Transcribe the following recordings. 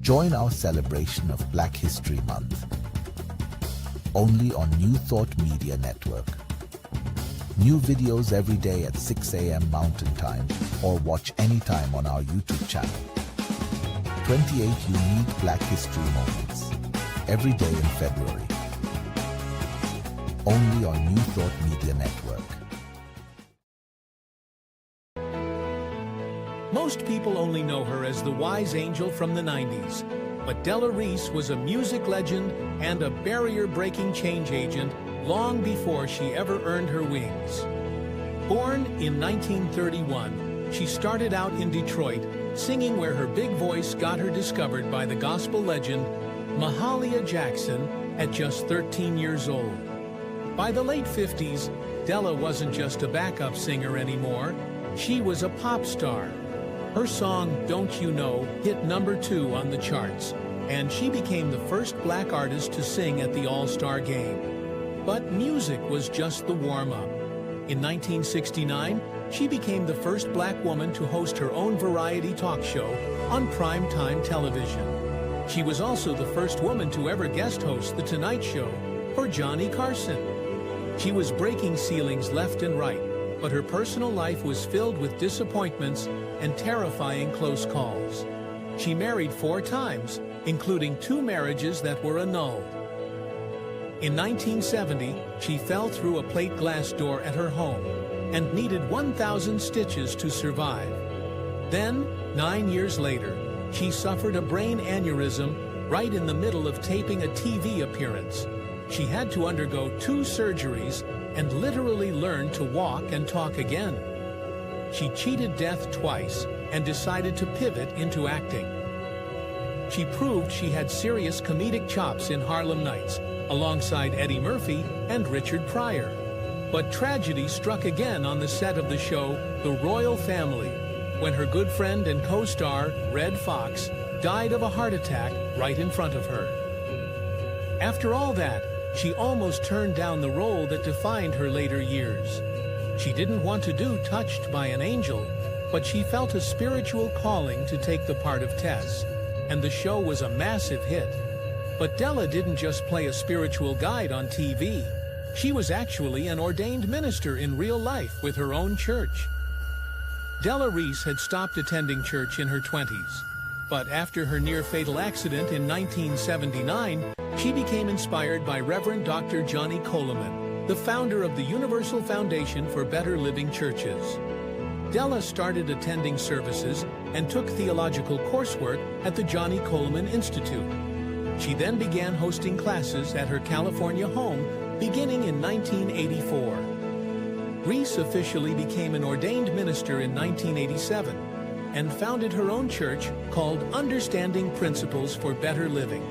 Join our celebration of Black History Month, only on New Thought Media Network. New videos every day at 6 a.m. Mountain Time, or watch anytime on our YouTube channel. 28 unique Black History moments, every day in February. Only on New Thought Media Network. Most people only know her as the wise angel from the 90s, but Della Reese was a music legend and a barrier-breaking change agent long before she ever earned her wings. Born in 1931, she started out in Detroit, singing where her big voice got her discovered by the gospel legend Mahalia Jackson at just 13 years old. By the late 50s, Della wasn't just a backup singer anymore, she was a pop star. Her song, Don't You Know, hit #2 on the charts, and she became the first black artist to sing at the All-Star Game. But music was just the warm-up. In 1969, she became the first black woman to host her own variety talk show on primetime television. She was also the first woman to ever guest host The Tonight Show for Johnny Carson. She was breaking ceilings left and right, but her personal life was filled with disappointments and terrifying close calls. She married 4 times, including 2 marriages that were annulled. In 1970, she fell through a plate glass door at her home and needed 1,000 stitches to survive. Then, 9 years later, she suffered a brain aneurysm right in the middle of taping a TV appearance. She had to undergo 2 surgeries and literally learn to walk and talk again. She cheated death twice and decided to pivot into acting. She proved she had serious comedic chops in Harlem Nights, alongside Eddie Murphy and Richard Pryor. But tragedy struck again on the set of the show The Royal Family, when her good friend and co-star, Redd Foxx, died of a heart attack right in front of her. After all that, she almost turned down the role that defined her later years. She didn't want to do Touched by an Angel, but she felt a spiritual calling to take the part of Tess, and the show was a massive hit. But Della didn't just play a spiritual guide on TV. She was actually an ordained minister in real life with her own church. Della Reese had stopped attending church in her 20s, but after her near-fatal accident in 1979, she became inspired by Reverend Dr. Johnny Coleman, the founder of the Universal Foundation for Better Living Churches. Della started attending services and took theological coursework at the Johnny Coleman Institute. She then began hosting classes at her California home beginning in 1984. Reese officially became an ordained minister in 1987 and founded her own church called Understanding Principles for Better Living.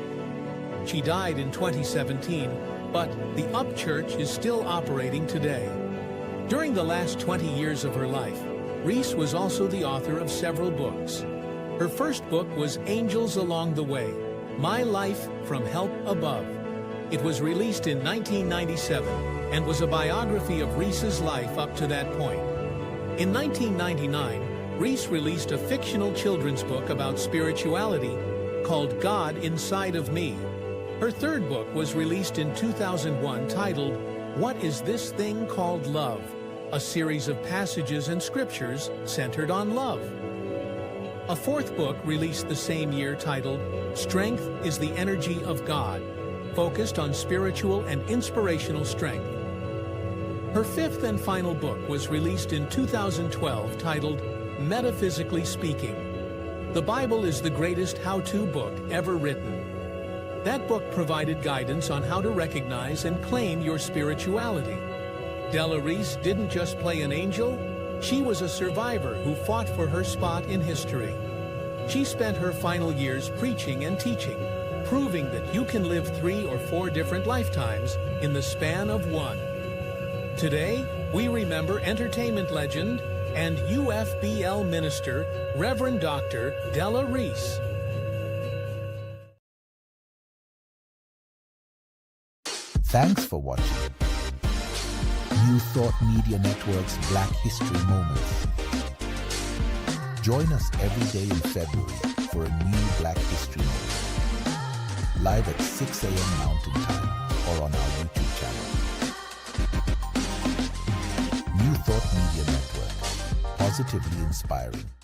She died in 2017, but the Up Church is still operating today. During the last 20 years of her life, Reese was also the author of several books. Her first book was Angels Along the Way, My Life from Help Above. It was released in 1997 and was a biography of Reese's life up to that point. In 1999, Reese released a fictional children's book about spirituality called God Inside of Me. Her third book was released in 2001 titled, What Is This Thing Called Love? A series of passages and scriptures centered on love. A fourth book released the same year titled, Strength is the Energy of God, focused on spiritual and inspirational strength. Her fifth and final book was released in 2012 titled, Metaphysically Speaking. The Bible is the greatest how-to book ever written. That book provided guidance on how to recognize and claim your spirituality. Della Reese didn't just play an angel, she was a survivor who fought for her spot in history. She spent her final years preaching and teaching, proving that you can live 3 or 4 different lifetimes in the span of one. Today, we remember entertainment legend and UFBL minister, Reverend Dr. Della Reese. Thanks for watching New Thought Media Network's Black History Moments. Join us every day in February for a new Black History Month. Live at 6 a.m. Mountain Time or on our YouTube channel. New Thought Media Network. Positively inspiring.